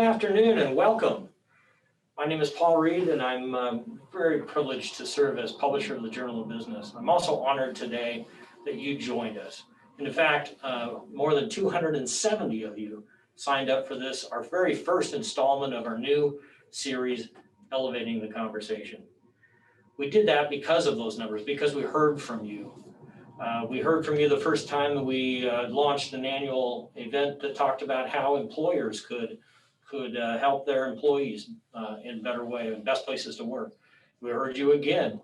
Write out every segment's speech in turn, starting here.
afternoon and welcome. My name is Paul Reed and I'm very privileged to serve as publisher of the Journal of Business. I'm also honored today that you joined us. And in fact, more than 270 of you signed up for this, our very first installment of our new series, Elevating the Conversation. We did that because of those numbers, because we heard from you. We heard from you the first time we launched an annual event that talked about how employers could help their employees in a better way and best places to work. We heard you again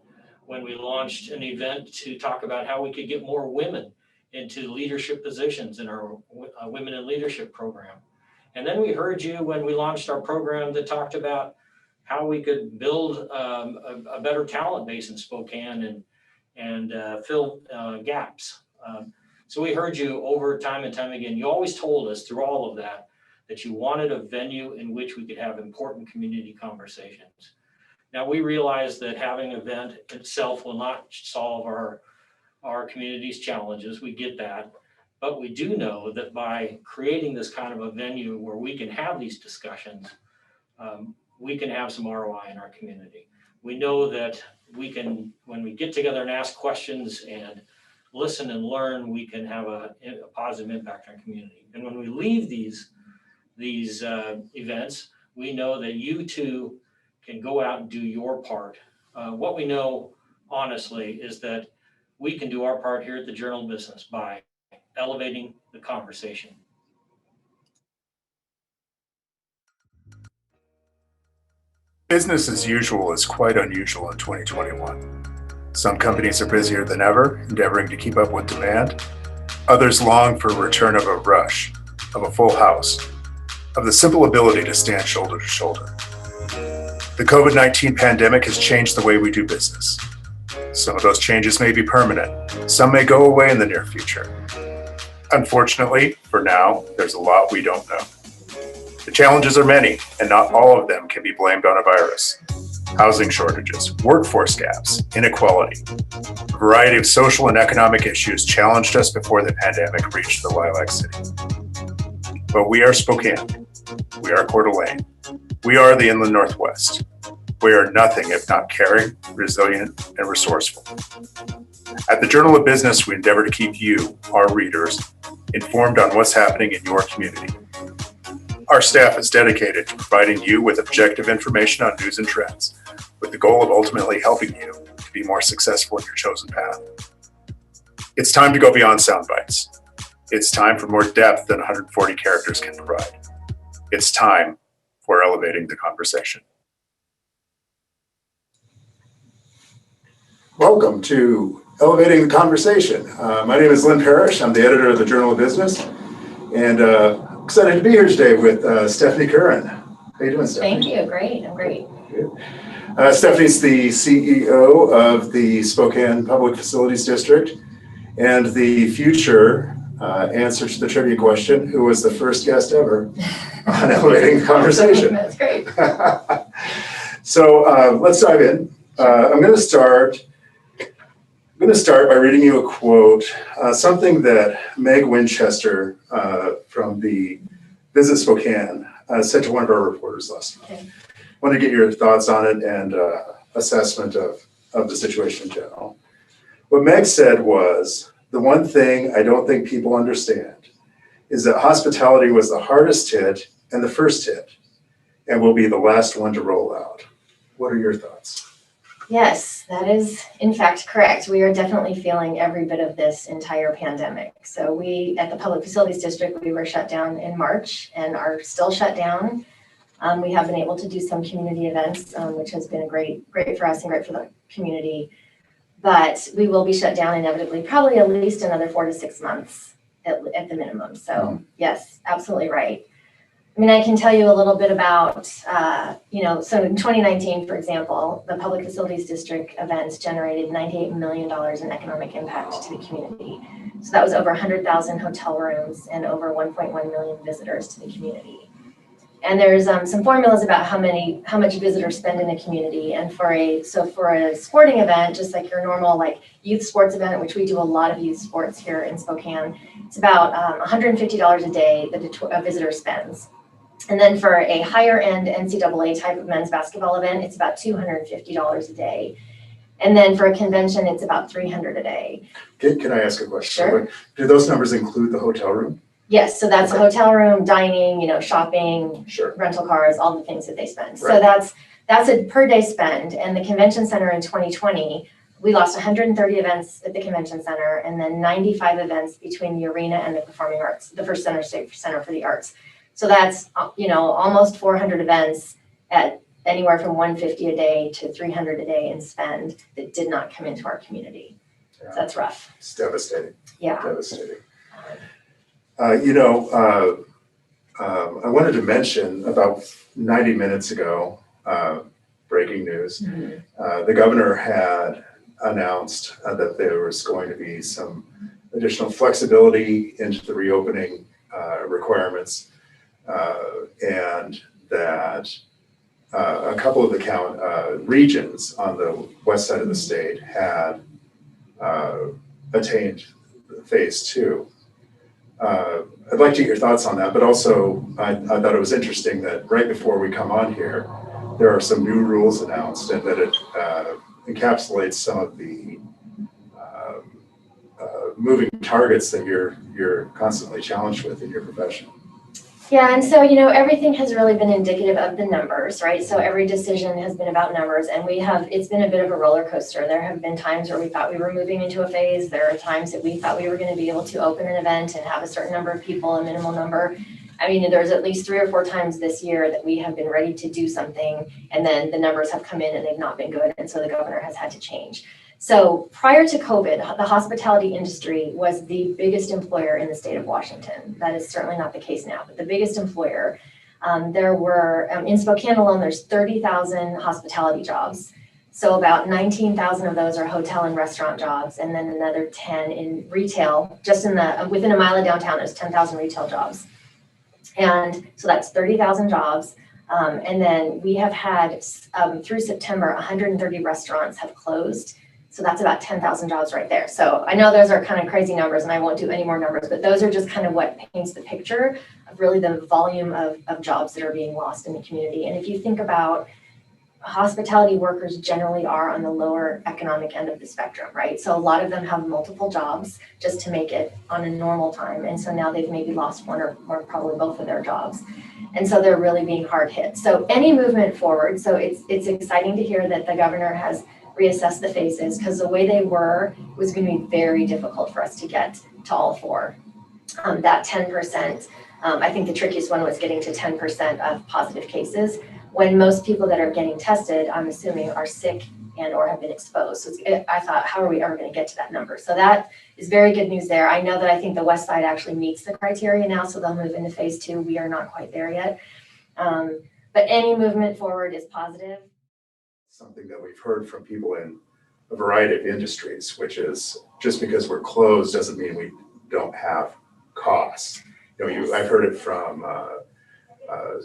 when we launched an event to talk about how we could get more women into leadership positions in our Women in Leadership program. And then we heard you when we launched our program that talked about how we could build a better talent base in Spokane and fill gaps. So we heard you over time and time again. You always told us through all of that you wanted a venue in which we could have important community conversations. Now we realize that having an event itself will not solve our community's challenges. We get that, but we do know that by creating this kind of a venue where we can have these discussions, we can have some ROI in our community. We know that we can, when we get together and ask questions and listen and learn, we can have a positive impact on our community. And when we leave these events, we know that you too can go out and do your part. What we know, honestly, is that we can do our part here at the Journal of Business by elevating the conversation. Business as usual is quite unusual in 2021. Some companies are busier than ever, endeavoring to keep up with demand. Others long for a return of a rush, of a full house, of the simple ability to stand shoulder to shoulder. The COVID-19 pandemic has changed the way we do business. Some of those changes may be permanent. Some may go away in the near future. Unfortunately, for now, there's a lot we don't know. The challenges are many, and not all of them can be blamed on a virus. Housing shortages, workforce gaps, inequality. A variety of social and economic issues challenged us before the pandemic reached the Lilac City. But we are Spokane. We are Coeur d'Alene. We are the Inland Northwest. We are nothing if not caring, resilient, and resourceful. At the Journal of Business, we endeavor to keep you, our readers, informed on what's happening in your community. Our staff is dedicated to providing you with objective information on news and trends, with the goal of ultimately helping you to be more successful in your chosen path. It's time to go beyond sound bites. It's time for more depth than 140 characters can provide. It's time for elevating the conversation. Welcome to Elevating the Conversation. My name is Lynn Parrish. I'm the editor of the Journal of Business, and excited to be here today with Stephanie Curran. How you doing, Stephanie? Thank you. Great. I'm great. Good. Stephanie's the CEO of the Spokane Public Facilities District and the future answer to the trivia question, who was the first guest ever on Elevating the Conversation. That's great. So let's dive in. I'm going to start by reading you a quote, something that Meg Winchester from the Visit Spokane said to one of our reporters last month. Okay. I want to get your thoughts on it and assessment of the situation in general. What Meg said was, the one thing I don't think people understand is that hospitality was the hardest hit and the first hit, and will be the last one to roll out. What are your thoughts? Yes, that is in fact correct. We are definitely feeling every bit of this entire pandemic. So we, at the Public Facilities District, we were shut down in March and are still shut down. We have been able to do some community events, which has been great for us and great for the community. But we will be shut down inevitably, probably at least another 4 to 6 months at the minimum. So yes, absolutely right. I mean, I can tell you a little bit about, so in 2019, for example, the Public Facilities District events generated $98 million in economic impact to the community. So that was over 100,000 hotel rooms and over 1.1 million visitors to the community. And there's some formulas about how much visitors spend in a community. And for a sporting event, just like your normal youth sports event, which we do a lot of youth sports here in Spokane, it's about $150 a day that a visitor spends. And then for a higher end NCAA type of men's basketball event, it's about $250 a day. And then for a convention, it's about $300 a day. Can I ask a question? Sure. Do those numbers include the hotel room? Yes, so that's a hotel room, dining, shopping, Sure. rental cars, all the things that they spend. So Right. that's a per day spend. And the convention center in 2020, we lost 130 events at the convention center and then 95 events between the arena and the performing arts, the First State Center for the Arts. So that's, almost 400 events at anywhere from 150 a day to 300 a day in spend that did not come into our community. Yeah. So that's rough. It's devastating. Yeah. Devastating. I wanted to mention about 90 minutes ago, breaking news, the governor had announced that there was going to be some additional flexibility into the reopening requirements, and that a couple of the regions on the west side of the state had attained phase 2. I'd like to get your thoughts on that, but also I thought it was interesting that right before we come on here, there are some new rules announced, and that it encapsulates some of the moving targets that you're constantly challenged with in your profession. Yeah, and so, everything has really been indicative of the numbers, right? So every decision has been about numbers, and it's been a bit of a roller coaster. There have been times where we thought we were moving into a phase. There are times that we thought we were going to be able to open an event and have a certain number of people, a minimal number. I mean, there's at least 3 or 4 times this year that we have been ready to do something, and then the numbers have come in and they've not been good, and so the governor has had to change. So prior to COVID, the hospitality industry was the biggest employer in the state of Washington. That is certainly not the case now, but the biggest employer. There were, in Spokane alone, there's 30,000 hospitality jobs. So about 19,000 of those are hotel and restaurant jobs, and then another 10 in retail. Just within a mile of downtown, there's 10,000 retail jobs. And so that's 30,000 jobs. And then we have had, through September, 130 restaurants have closed. So that's about 10,000 jobs right there. So I know those are kind of crazy numbers and I won't do any more numbers, but those are just kind of what paints the picture of really the volume of jobs that are being lost in the community. And if you think about hospitality workers generally are on the lower economic end of the spectrum, right? So a lot of them have multiple jobs just to make it on a normal time. And so now they've maybe lost one or probably both of their jobs. And so they're really being hard hit. So any movement forward, so it's exciting to hear that the governor has reassess the phases, because the way they were was going to be very difficult for us to get to all 4. That 10%, I think the trickiest one was getting to 10% of positive cases, when most people that are getting tested, I'm assuming, are sick and or have been exposed. So I thought, how are we ever going to get to that number? So that is very good news there. I know that I think the west side actually meets the criteria now, so they'll move into phase 2. We are not quite there yet. But any movement forward is positive. Something that we've heard from people in a variety of industries, which is just because we're closed doesn't mean we don't have costs. I've heard it from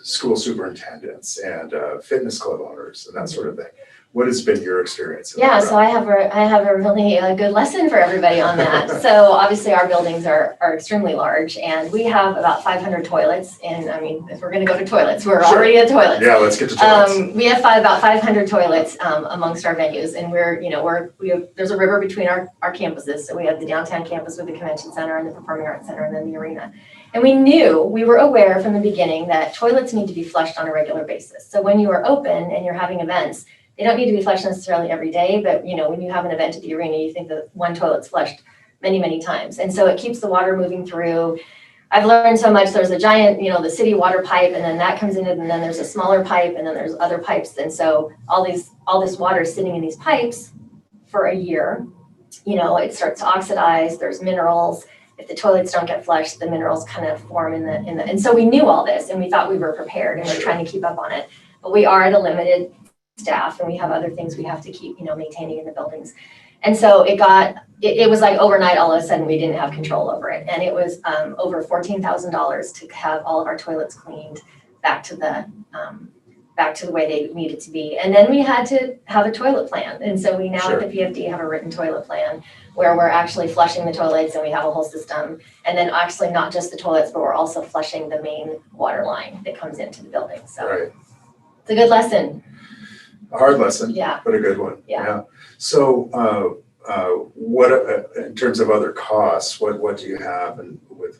school superintendents and fitness club owners and that sort of thing. What has been your experience? Yeah, so I have a really good lesson for everybody on that. So obviously our buildings are extremely large, and we have about 500 toilets. And I mean, if we're going to go to toilets, we're already at toilets. Yeah, let's get to toilets. We have about 500 toilets amongst our venues, and there's a river between our campuses. So we have the downtown campus with the convention center and the performing arts center, and then the arena. And we were aware from the beginning that toilets need to be flushed on a regular basis. So when you are open and you're having events, they don't need to be flushed necessarily every day, but when you have an event at the arena, you think that one toilet's flushed many, many times. And so it keeps the water moving through. I've learned so much. There's a giant, the city water pipe, and then that comes in, and then there's a smaller pipe, and then there's other pipes. And so all this water is sitting in these pipes for a year. It starts to oxidize, there's minerals. If the toilets don't get flushed, the minerals kind of form and so we knew all this, and we thought we were prepared, and we're trying to keep up on it. But we are at a limited staff, and we have other things we have to keep, maintaining in the buildings. And so it was like overnight, all of a sudden we didn't have control over it. And it was over $14,000 to have all of our toilets cleaned back to the back to the way they needed to be. And then we had to have a toilet plan. And so we now Sure. at the PFD have a written toilet plan where we're actually flushing the toilets and we have a whole system. And then actually not just the toilets, but we're also flushing the main water line that comes into the building. So Right. it's a good lesson. A hard lesson, Yeah. but a good one. Yeah. So, what in terms of other costs? What do you have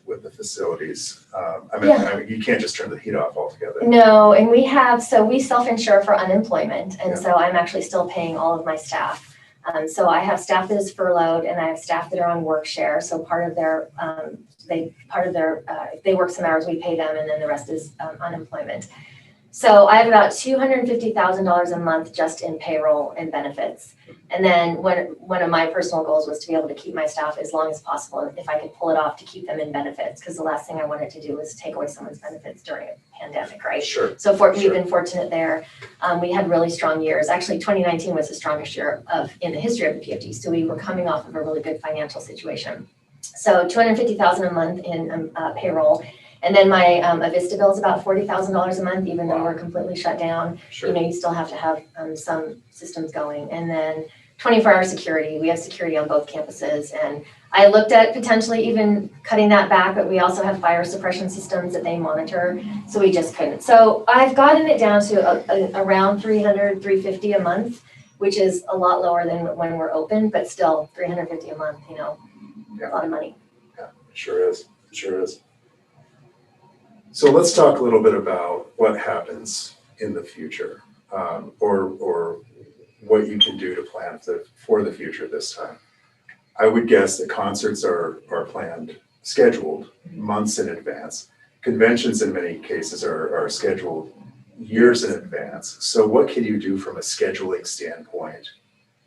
with the facilities? I mean, you can't just turn the heat off altogether. No, and we self-insure for unemployment. And Yeah. so I'm actually still paying all of my staff. So I have staff that is furloughed and I have staff that are on work share. So part of their, if they work some hours, we pay them and then the rest is unemployment. So I have about $250,000 a month just in payroll and benefits. And then one of my personal goals was to be able to keep my staff as long as possible, and if I could pull it off, to keep them in benefits, because the last thing I wanted to do was take away someone's benefits during a pandemic, right? Sure. So we've been fortunate there. We had really strong years. Actually, 2019 was the strongest year in the history of the PFD. So we were coming off of a really good financial situation. So $250,000 a month in payroll. And then my Avista bill is about $40,000 a month, even though we're completely shut down. Sure. You know, you still have to have some systems going. And then 24-hour security. We have security on both campuses. And I looked at potentially even cutting that back, but we also have fire suppression systems that they monitor. So we just couldn't. So I've gotten it down to around $300, $350 a month, which is a lot lower than when we're open, but still $350 a month, you know, a lot of money. Yeah, it sure is. It sure is. So let's talk a little bit about what happens in the future, or what you can do to plan for the future this time. I would guess that concerts are planned, scheduled months in advance. Conventions in many cases are scheduled years in advance. So what can you do from a scheduling standpoint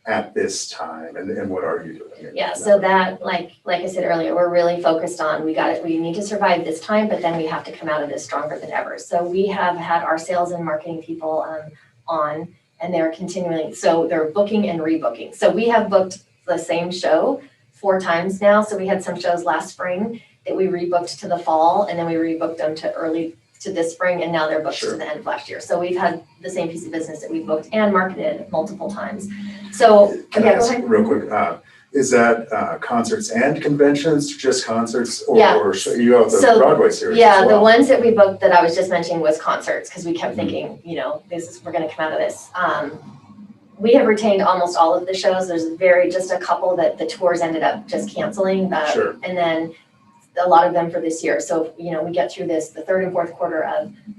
at this time, and what are you doing? Yeah, so that, like I said earlier, we're really focused on, we need to survive this time, but then we have to come out of this stronger than ever. So we have had our sales and marketing people on, and they're continuing, so they're booking and rebooking. So we have booked the same show 4 times now. So we had some shows last spring that we rebooked to the fall, and then we rebooked them to this spring, and now they're booked Sure. to the end of last year. So we've had the same piece of business that we booked and marketed multiple times. So, Can I yeah, go ask ahead. real quick, is that concerts and conventions, just concerts, or Yeah. you have the So, Broadway series Yeah, as the well? ones that we booked that I was just mentioning was concerts, because we kept Mhm. thinking, you know, we're gonna come out of this. We have retained almost all of the shows. There's just a couple that the tours ended up just canceling. Sure. And then a lot of them for this year. So, you know, we get through this, the 3rd and 4th quarter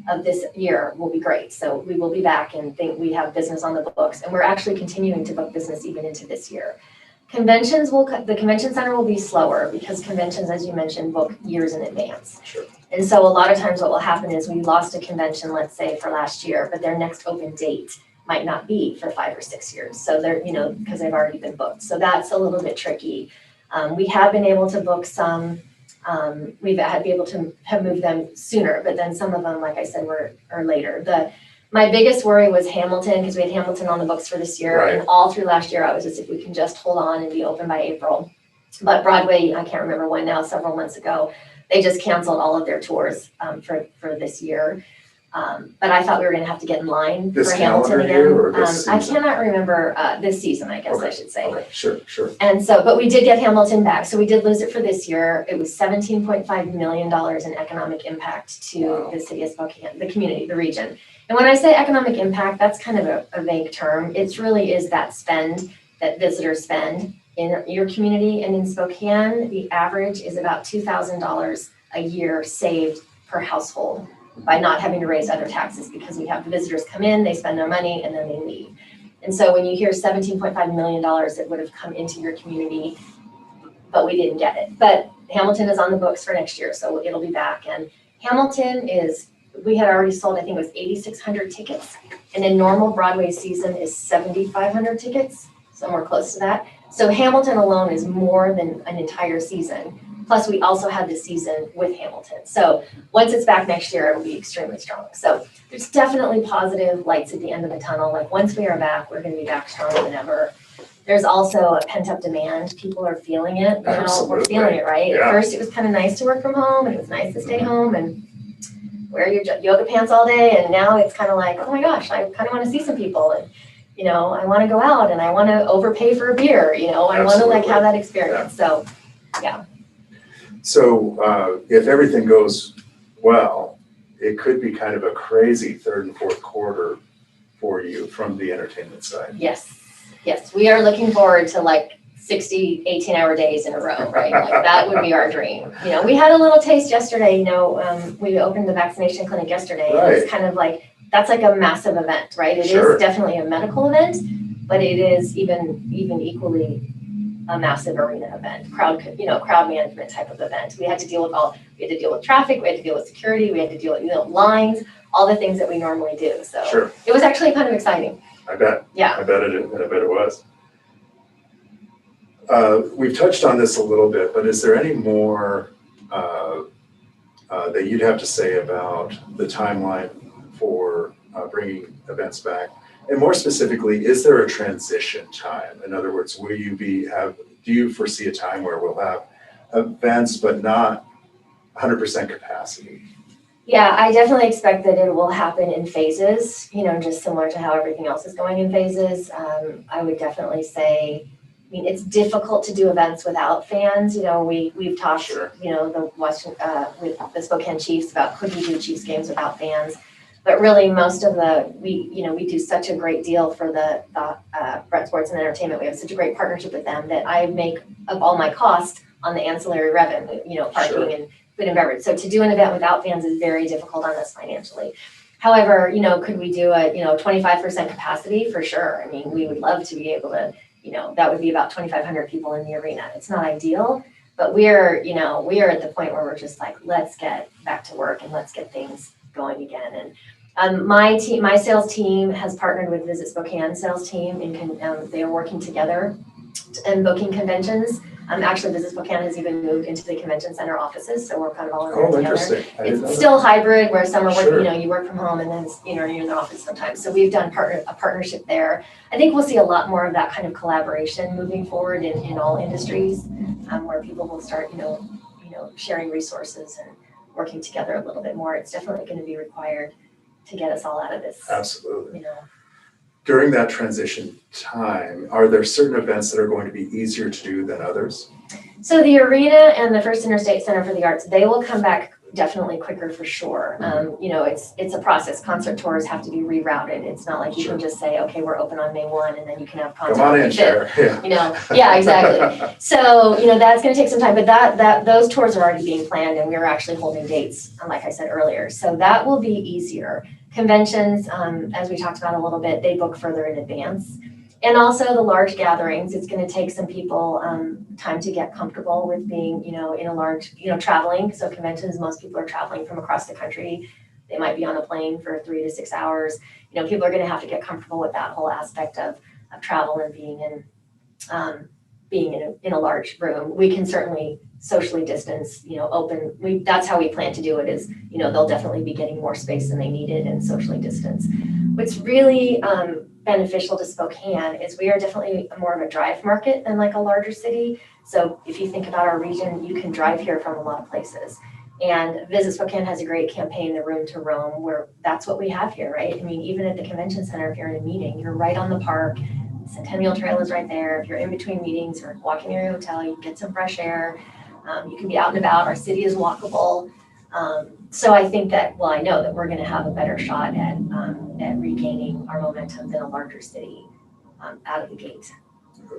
of this year will be great. So we will be back and think we have business on the books, and we're actually continuing to book business even into this year. The convention center will be slower because conventions, as you mentioned, book years in advance. Sure. And so a lot of times what will happen is we lost a convention, let's say for last year, but their next open date might not be for 5 or 6 years. So they're, you know, because they've already been booked. So that's a little bit tricky. We have been able to book some, we've had to be able to have moved them sooner, but then some of them, like I said, are later. My biggest worry was Hamilton, because we had Hamilton on the books for this year. Right. And all through last year, I was just, if we can just hold on and be open by April. But Broadway, I can't remember when now, several months ago, they just canceled all of their tours for this year. But I thought we were gonna have to get in line This for Hamilton calendar again. year or this I season? cannot remember, this season, I guess I should say. Okay, sure. And so, but we did get Hamilton back. So we did lose it for this year. It was $17.5 million in economic impact to Wow. the city of Spokane, the community, the region. And when I say economic impact, that's kind of a vague term. It really is that spend that visitors spend in your community. And in Spokane, the average is about $2,000 a year saved per household by not having to raise other taxes, because we have the visitors come in, they spend their money, and then they leave. And so when you hear $17.5 million that would have come into your community, but we didn't get it. But Hamilton is on the books for next year, so it'll be back. And Hamilton we had already sold, I think it was 8,600 tickets. And in normal Broadway season is 7,500 tickets, somewhere close to that. So Hamilton alone is more than an entire season. Plus, we also had the season with Hamilton. So once it's back next year, it will be extremely strong. So there's definitely positive lights at the end of the tunnel. Like once we are back, we're going to be back stronger than ever. There's also a pent-up demand. People are feeling it. We're feeling it, right? Yeah. At first, it was kind of nice to work from home, and it was nice to stay home, and wear your yoga pants all day, and now it's kind of like, oh my gosh, I kind of want to see some people, and I want to go out, and I want to overpay for a beer, I want to like have that experience. So, yeah. So if everything goes well, it could be kind of a crazy third and fourth quarter for you from the entertainment side. Yes, we are looking forward to like 60, 18-hour days in a row, right? Like that would be our dream. We had a little taste yesterday, we opened the vaccination clinic yesterday. Right. And it's kind of like, that's like a massive event, right? It Sure. is definitely a medical event, but it is even equally a massive arena event, crowd management type of event. We had to deal with traffic, we had to deal with security, we had to deal with lines, all the things that we normally do. So Sure. It was actually kind of exciting. I bet. Yeah. I bet it was. We've touched on this a little bit, but is there any more that you'd have to say about the timeline for bringing events back? And more specifically, is there a transition time? In other words, do you foresee a time where we'll have events but not 100% capacity? Yeah, I definitely expect that it will happen in phases, just similar to how everything else is going in phases. I would definitely say, it's difficult to do events without fans. We've talked, Sure. with the Spokane Chiefs about could we do Chiefs games without fans? But really, most of we do such a great deal for the Brent Sports and Entertainment. We have such a great partnership with them that I make up all my costs on the ancillary revenue, parking Sure. and food and beverage. So to do an event without fans is very difficult on us financially. However, could we do a 25% capacity? For sure. We would love to be able to, that would be about 2,500 people in the arena. It's not ideal, but we are at the point where we're just like, let's get back to work and let's get things going again. And my sales team has partnered with Visit Spokane sales team, and they are working together and booking conventions. Actually, Visit Spokane has even moved into the convention center offices, so we're kind of all in there together. Interesting. I didn't know It's still hybrid, where some are Sure. working, you work from home, and then you're in the office sometimes. So we've done a partnership there. I think we'll see a lot more of that kind of collaboration moving forward in all industries, where people will start, sharing resources and working together a little bit more. It's definitely going to be required to get us all out of this. Absolutely. During that transition time, are there certain events that are going to be easier to do than others? So the arena and the First Interstate Center for the Arts, they will come back definitely quicker for sure. It's a process. Concert tours have to be rerouted. It's not like you can just say, okay, we're open on May 1 and then you can have concert. Come on in, Cher. Yeah. Yeah, exactly. So, that's going to take some time, but those tours are already being planned, and we're actually holding dates, like I said earlier. So that will be easier. Conventions, as we talked about a little bit, they book further in advance. And also the large gatherings, it's going to take some people time to get comfortable with being, in a large, traveling. So conventions, most people are traveling from across the country. They might be on a plane for 3 to 6 hours. People are going to have to get comfortable with that whole aspect of travel and being in a large room. We can certainly socially distance, open. That's how we plan to do it is, they'll definitely be getting more space than they needed and socially distance. What's really beneficial to Spokane is we are definitely more of a drive market than like a larger city. So if you think about our region, you can drive here from a lot of places. And Visit Spokane has a great campaign, the Room to Roam, where that's what we have here, right? Even at the convention center, if you're in a meeting, you're right on the park. Centennial Trail is right there. If you're in between meetings or walking near your hotel, you can get some fresh air. You can be out and about. Our city is walkable. So I think I know that we're going to have a better shot at regaining our momentum than a larger city out of the gate.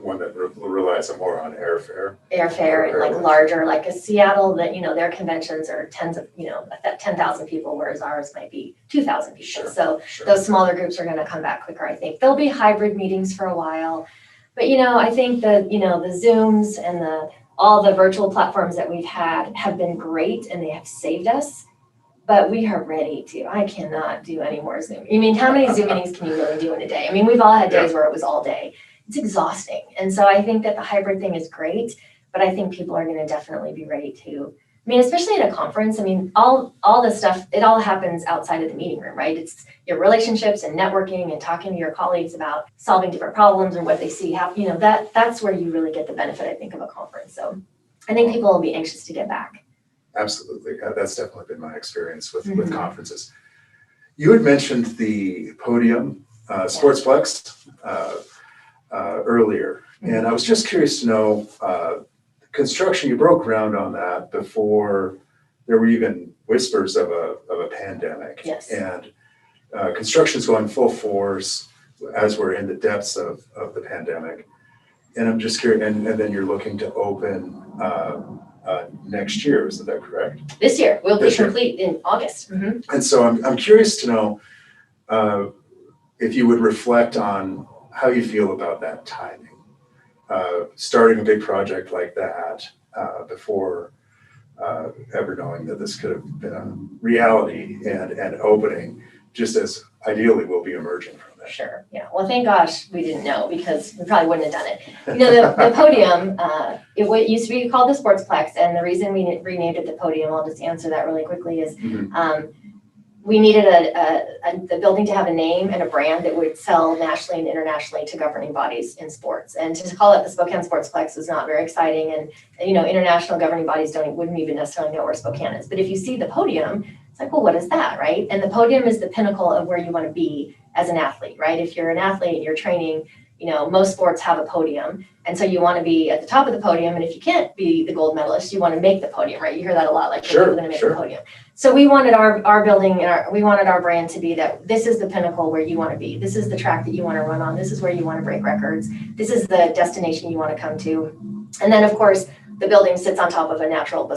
One that relies more on airfare. Airfare and like larger, like a Seattle, that their conventions are 10,000 people, whereas ours might be 2,000 people. Sure, so sure. Those smaller groups are going to come back quicker. I think there'll be hybrid meetings for a while, but I think the Zooms and all the virtual platforms that we've had have been great, and they have saved us. But we are ready to. I cannot do any more Zoom. How many Zoom meetings can you really do in a day? We've all had days where it was all day. It's exhausting. And so I think that the hybrid thing is great, but I think people are going to definitely be ready to, especially at a conference. All this stuff, it all happens outside of the meeting room, right? It's your relationships and networking and talking to your colleagues about solving different problems or what they see happen. That's where you really get the benefit, I think, of a conference. So I think people will be anxious to get back. Absolutely. That's definitely been my experience with conferences. You had mentioned the podium, Sportsplex, earlier, and I was just curious to know, construction, you broke ground on that before there were even whispers of a pandemic. Yes. And construction's going full force as we're in the depths of the pandemic. And I'm just curious, and then you're looking to open next year, isn't that correct? This year, we'll be This year. complete in August. And so I'm curious to know if you would reflect on how you feel about that timing, starting a big project like that before ever knowing that this could have been a reality and opening, just as ideally we'll be emerging from that. Sure, yeah. Well, thank gosh we didn't know, because we probably wouldn't have done it. You know, the podium, it used to be called the Sportsplex, and the reason we renamed it the podium, I'll just answer that really quickly, is we needed the building to have a name and a brand that would sell nationally and internationally to governing bodies in sports. And to call it the Spokane Sportsplex is not very exciting. And, you know, international governing bodies wouldn't even necessarily know where Spokane is. But if you see the podium, it's like, well, what is that, right? And the podium is the pinnacle of where you want to be as an athlete, right? If you're an athlete and you're training, you know, most sports have a podium. And so you want to be at the top of the podium. And if you can't be the gold medalist, you want to make the podium, right? You hear that a lot, like, Sure, we're going to make the podium. So we wanted our building and we wanted our brand to be that this is the pinnacle where you want to be. This is the track that you want to run on. This is where you want to break records. This is the destination you want to come to. And then, of course, the building sits on top of a natural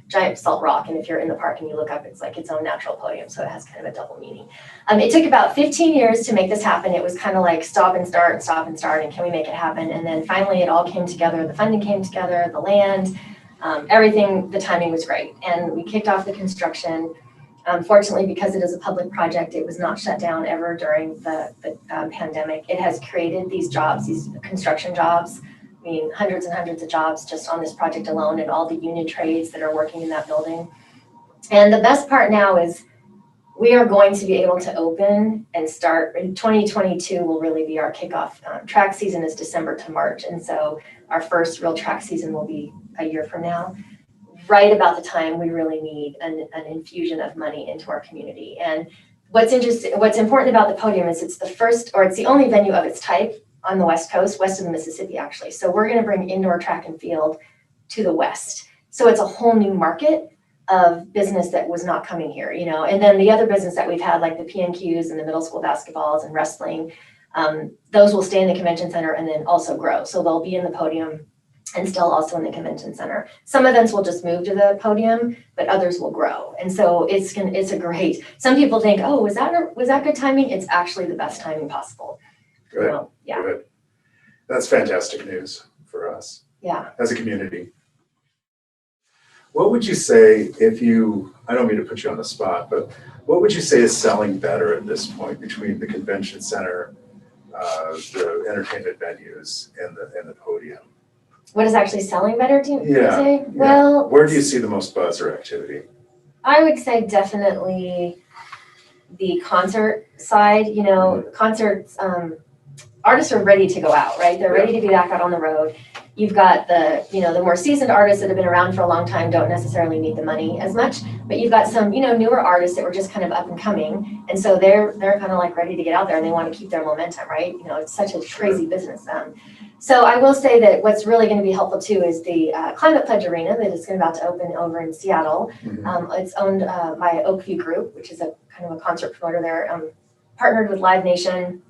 giant basalt rock. And if you're in the park and you look up, it's like its own natural podium. So it has kind of a double meaning. It took about 15 years to make this happen. It was kind of like stop and start, and can we make it happen? And then finally it all came together. The funding came together, the land, everything, the timing was great. And we kicked off the construction. Fortunately, because it is a public project, it was not shut down ever during the pandemic. It has created these jobs, these construction jobs. I mean, hundreds and hundreds of jobs just on this project alone, and all the union trades that are working in that building. And the best part now is we are going to be able to open and start in 2022 will really be our kickoff. Track season is December to March. And so our first real track season will be a year from now, right about the time we really need an infusion of money into our community. And what's important about the podium is it's the only venue of its type on the West Coast, west of the Mississippi, actually. So we're going to bring indoor track and field to the West. So it's a whole new market of business that was not coming here, you know. And then the other business that we've had, like the PNQs and the middle school basketballs and wrestling, those will stay in the convention center and then also grow. So they'll be in the podium and still also in the convention center. Some events will just move to the podium, but others will grow. And so it's a great, some people think, oh, was that good timing? It's actually the best timing possible. Good. You know, yeah. Good. That's fantastic news for us. Yeah. As a community. What would you say I don't mean to put you on the spot, but what would you say is selling better at this point between the convention center, the entertainment venues, and the podium? What is actually selling better, do you say? Yeah. Well, where do you see the most buzz or activity? I would say definitely the concert side. You know, concerts, artists are ready to go out, right? They're ready to be back out on the road. You've got the more seasoned artists that have been around for a long time don't necessarily need the money as much, but you've got some, newer artists that were just kind of up and coming. And so they're kind of like ready to get out there and they want to keep their momentum, right? It's such a crazy business. So I will say that what's really going to be helpful too is the Climate Pledge Arena that is about to open over in Seattle. It's owned by Oakview Group, which is a kind of a concert promoter there, partnered with Live Nation,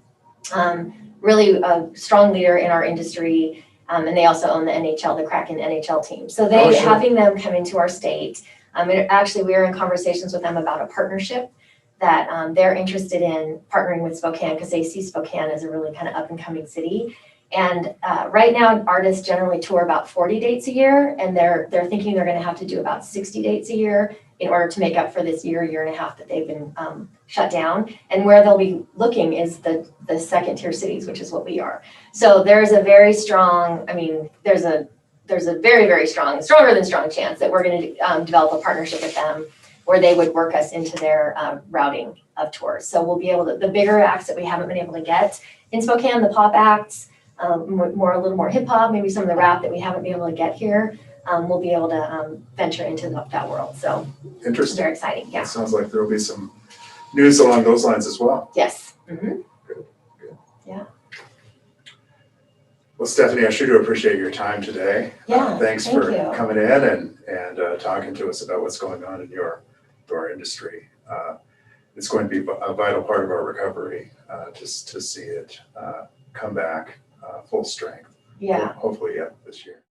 really a strong leader in our industry. And they also own the NHL, the Kraken NHL team. So having them come into our state, actually we are in conversations with them about a partnership that they're interested in partnering with Spokane because they see Spokane as a really kind of up and coming city. And right now artists generally tour about 40 dates a year, and they're thinking they're going to have to do about 60 dates a year in order to make up for this year and a half that they've been shut down. And where they'll be looking is the second tier cities, which is what we are. So there's a very strong, there's a very, very strong, stronger than strong chance that we're going to develop a partnership with them where they would work us into their routing of tours. So we'll be able to, the bigger acts that we haven't been able to get in Spokane, the pop acts, a little more hip hop, maybe some of the rap that we haven't been able to get here. we'll be able to venture into that world. So it's Interesting. very exciting. Yeah. It sounds like there will be some news along those lines as well. Yes. Mm-hmm. Well, Stephanie, I sure do appreciate your time today. Yeah, Thanks thank for you. coming in and talking to us about what's going on in your industry. It's going to be a vital part of our recovery, just to see it come back full strength. Yeah. Hopefully, this year.